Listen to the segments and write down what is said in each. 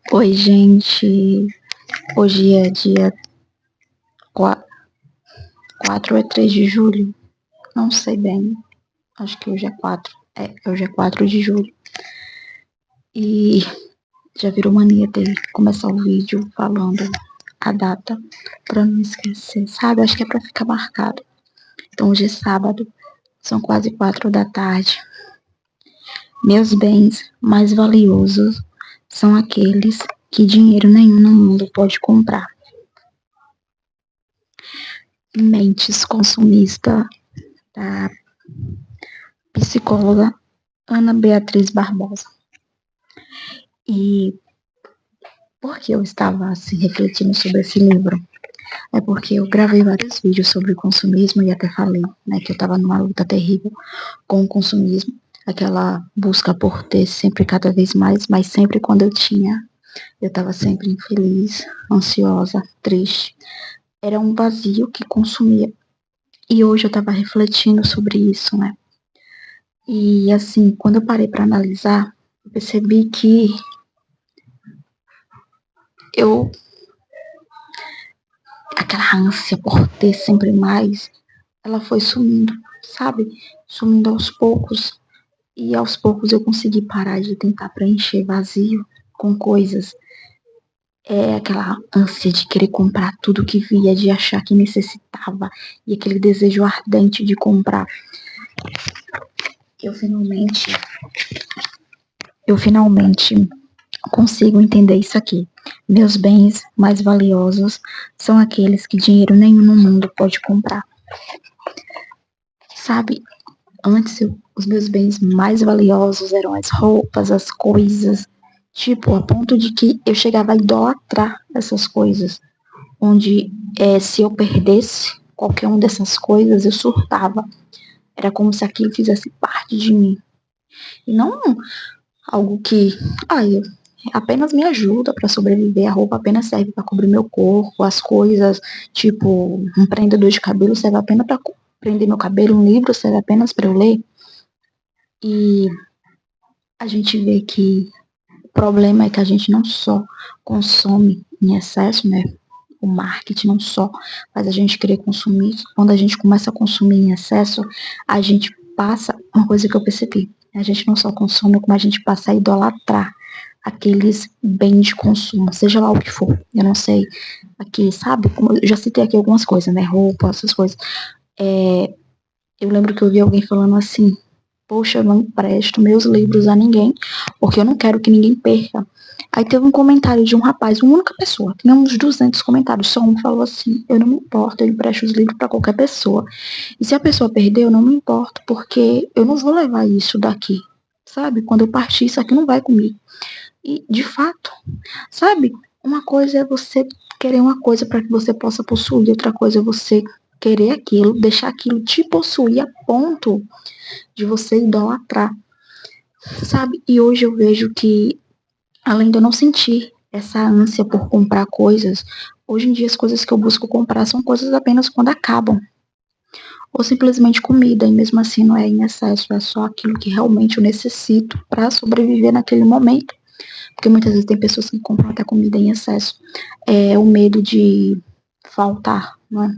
Oi, gente. Hoje é dia 4 ou é 3 de julho? Não sei bem. Acho que hoje é 4. Hoje é 4 de julho. E já virou mania dele começar o vídeo falando a data pra não esquecer, sabe? Acho que é pra ficar marcado. Então hoje é sábado, são quase 4 da tarde. Meus bens mais valiosos são aqueles que dinheiro nenhum no mundo pode comprar. Mentes consumista da psicóloga Ana Beatriz Barbosa. E por que eu estava assim, refletindo sobre esse livro? É porque eu gravei vários vídeos sobre o consumismo e até falei, né, que eu estava numa luta terrível com o consumismo, aquela busca por ter sempre cada vez mais, mas sempre quando eu tinha, eu estava sempre infeliz, ansiosa, triste. Era um vazio que consumia. E hoje eu estava refletindo sobre isso, né? E assim, quando eu parei para analisar, eu percebi que eu aquela ânsia por ter sempre mais, ela foi sumindo, sabe? Sumindo aos poucos. E aos poucos eu consegui parar de tentar preencher vazio com coisas. É aquela ânsia de querer comprar tudo que via, de achar que necessitava, e aquele desejo ardente de comprar. Eu finalmente consigo entender isso aqui. Meus bens mais valiosos são aqueles que dinheiro nenhum no mundo pode comprar. Sabe, antes os meus bens mais valiosos eram as roupas, as coisas, tipo, a ponto de que eu chegava a idolatrar essas coisas, onde se eu perdesse qualquer uma dessas coisas, eu surtava. Era como se aquilo fizesse parte de mim. E não algo que, eu apenas me ajuda para sobreviver, a roupa apenas serve para cobrir meu corpo, as coisas, tipo, um prendedor de cabelo serve apenas para prender meu cabelo, um livro serve apenas para eu ler. E a gente vê que o problema é que a gente não só consome em excesso, né? O marketing não só faz a gente querer consumir. Quando a gente começa a consumir em excesso, a gente passa, uma coisa que eu percebi, a gente não só consome, como a gente passa a idolatrar aqueles bens de consumo, seja lá o que for. Eu não sei aqui, sabe? Como eu já citei aqui algumas coisas, né? Roupa, essas coisas. Eu lembro que eu vi alguém falando assim, poxa, eu não empresto meus livros a ninguém, porque eu não quero que ninguém perca. Aí teve um comentário de um rapaz, uma única pessoa, tinha uns 200 comentários, só um falou assim, eu não me importo, eu empresto os livros para qualquer pessoa. E se a pessoa perder, eu não me importo, porque eu não vou levar isso daqui, sabe? Quando eu partir, isso aqui não vai comigo. E, de fato, sabe? Uma coisa é você querer uma coisa para que você possa possuir, outra coisa é você querer aquilo, deixar aquilo te possuir a ponto de você idolatrar, sabe? E hoje eu vejo que, além de eu não sentir essa ânsia por comprar coisas, hoje em dia as coisas que eu busco comprar são coisas apenas quando acabam. Ou simplesmente comida, e mesmo assim não é em excesso, é só aquilo que realmente eu necessito para sobreviver naquele momento. Porque muitas vezes tem pessoas que compram até comida em excesso. É o medo de faltar, não é?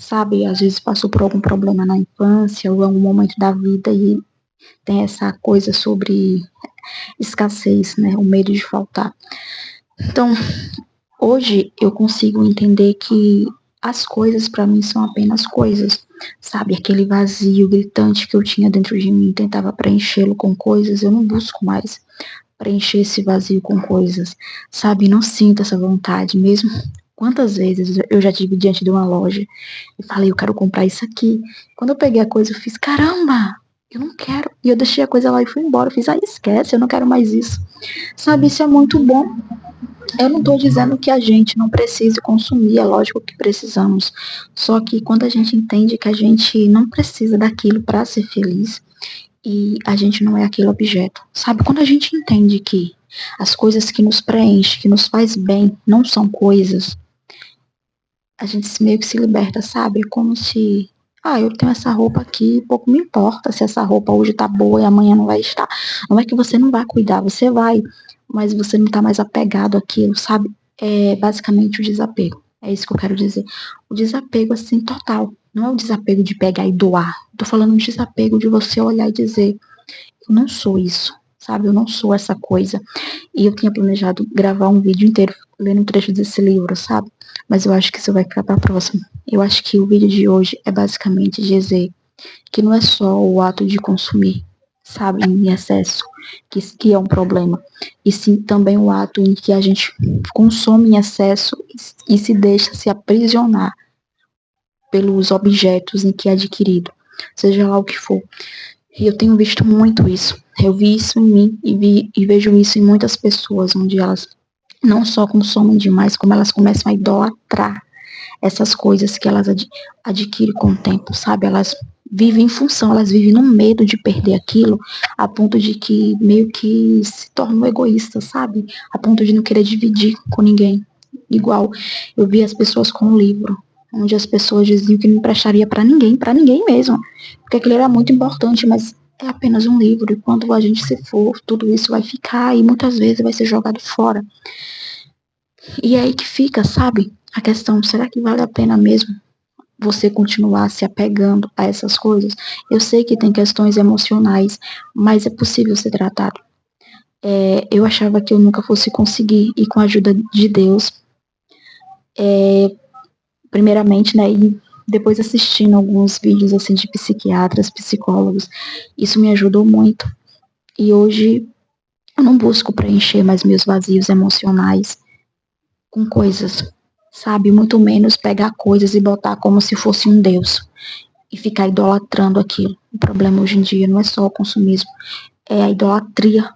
Sabe, às vezes passou por algum problema na infância ou em algum momento da vida e tem essa coisa sobre escassez, né? O medo de faltar. Então, hoje eu consigo entender que as coisas para mim são apenas coisas, sabe? Aquele vazio gritante que eu tinha dentro de mim, tentava preenchê-lo com coisas, eu não busco mais preencher esse vazio com coisas, sabe? Não sinto essa vontade mesmo. Quantas vezes eu já tive diante de uma loja e falei, eu quero comprar isso aqui. Quando eu peguei a coisa, eu fiz, caramba, eu não quero. E eu deixei a coisa lá e fui embora. Eu fiz, esquece, eu não quero mais isso. Sabe, isso é muito bom. Eu não estou dizendo que a gente não precise consumir, é lógico que precisamos. Só que quando a gente entende que a gente não precisa daquilo para ser feliz e a gente não é aquele objeto, sabe? Quando a gente entende que as coisas que nos preenchem, que nos faz bem, não são coisas, a gente meio que se liberta, sabe? É como se Eu tenho essa roupa aqui, pouco me importa se essa roupa hoje tá boa e amanhã não vai estar. Não é que você não vai cuidar, você vai, mas você não tá mais apegado àquilo, sabe? É basicamente o desapego. É isso que eu quero dizer. O desapego, assim, total. Não é o desapego de pegar e doar. Tô falando de desapego de você olhar e dizer, eu não sou isso, sabe? Eu não sou essa coisa. E eu tinha planejado gravar um vídeo inteiro lendo um trecho desse livro, sabe? Mas eu acho que isso vai ficar pra próxima. Eu acho que o vídeo de hoje é basicamente dizer que não é só o ato de consumir, sabe, em excesso, que é um problema, e sim também o ato em que a gente consome em excesso e se deixa se aprisionar pelos objetos em que é adquirido, seja lá o que for. E eu tenho visto muito isso. Eu vi isso em mim e vejo isso em muitas pessoas, onde elas não só consomem demais, como elas começam a idolatrar essas coisas que elas adquirem com o tempo, sabe? Elas vivem em função, elas vivem no medo de perder aquilo, a ponto de que meio que se tornam egoístas, sabe? A ponto de não querer dividir com ninguém. Igual eu vi as pessoas com o livro, onde as pessoas diziam que não emprestaria para ninguém mesmo, porque aquilo era muito importante, mas é apenas um livro, e quando a gente se for, tudo isso vai ficar e muitas vezes vai ser jogado fora. E é aí que fica, sabe? A questão, será que vale a pena mesmo você continuar se apegando a essas coisas? Eu sei que tem questões emocionais, mas é possível ser tratado. Eu achava que eu nunca fosse conseguir, e com a ajuda de Deus, primeiramente, né, e depois assistindo alguns vídeos assim de psiquiatras, psicólogos, isso me ajudou muito. E hoje eu não busco preencher mais meus vazios emocionais com coisas, sabe? Muito menos pegar coisas e botar como se fosse um Deus e ficar idolatrando aquilo. O problema hoje em dia não é só o consumismo, é a idolatria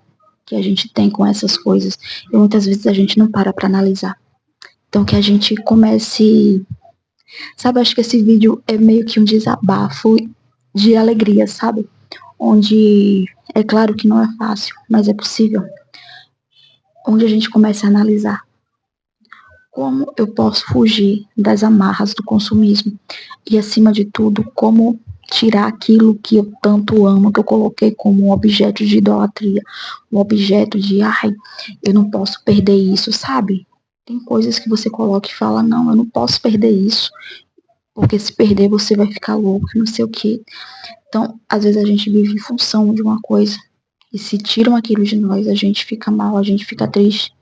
que a gente tem com essas coisas. E muitas vezes a gente não para analisar. Então que a gente comece, sabe, acho que esse vídeo é meio que um desabafo de alegria, sabe? Onde é claro que não é fácil, mas é possível. Onde a gente começa a analisar como eu posso fugir das amarras do consumismo e, acima de tudo, como tirar aquilo que eu tanto amo, que eu coloquei como um objeto de idolatria, um objeto de, eu não posso perder isso, sabe? Tem coisas que você coloca e fala, não, eu não posso perder isso, porque se perder você vai ficar louco, não sei o quê. Então, às vezes a gente vive em função de uma coisa, e se tiram aquilo de nós, a gente fica mal, a gente fica triste,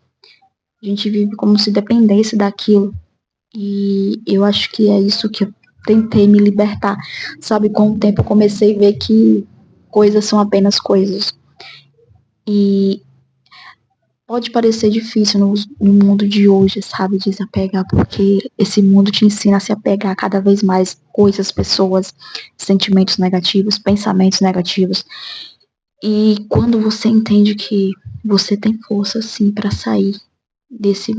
a gente vive como se dependesse daquilo. E eu acho que é isso que eu tentei me libertar. Sabe, com o tempo eu comecei a ver que coisas são apenas coisas. E pode parecer difícil no mundo de hoje, sabe, desapegar, porque esse mundo te ensina a se apegar cada vez mais coisas, pessoas, sentimentos negativos, pensamentos negativos. E quando você entende que você tem força, sim, para sair desse,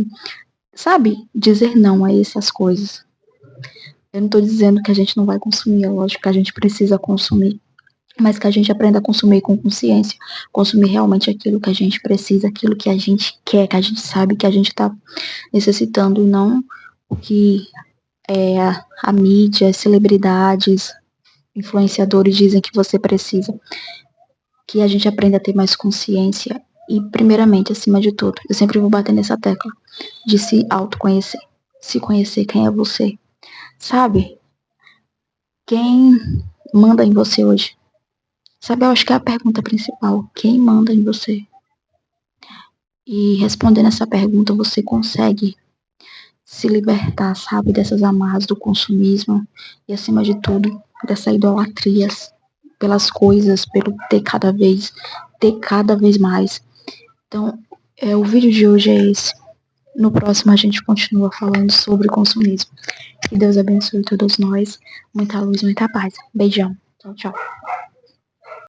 sabe, dizer não a essas coisas. Eu não estou dizendo que a gente não vai consumir, é lógico que a gente precisa consumir, mas que a gente aprenda a consumir com consciência, consumir realmente aquilo que a gente precisa, aquilo que a gente quer, que a gente sabe que a gente está necessitando, e não o que a mídia, as celebridades, influenciadores dizem que você precisa. Que a gente aprenda a ter mais consciência e, primeiramente, acima de tudo, eu sempre vou bater nessa tecla de se autoconhecer, se conhecer quem é você, sabe? Quem manda em você hoje? Sabe, eu acho que é a pergunta principal. Quem manda em você? E respondendo essa pergunta, você consegue se libertar, sabe, dessas amarras do consumismo e, acima de tudo, dessa idolatria pelas coisas, pelo ter cada vez mais. Então, o vídeo de hoje é esse. No próximo a gente continua falando sobre consumismo. Que Deus abençoe todos nós. Muita luz, muita paz. Beijão. Tchau, tchau.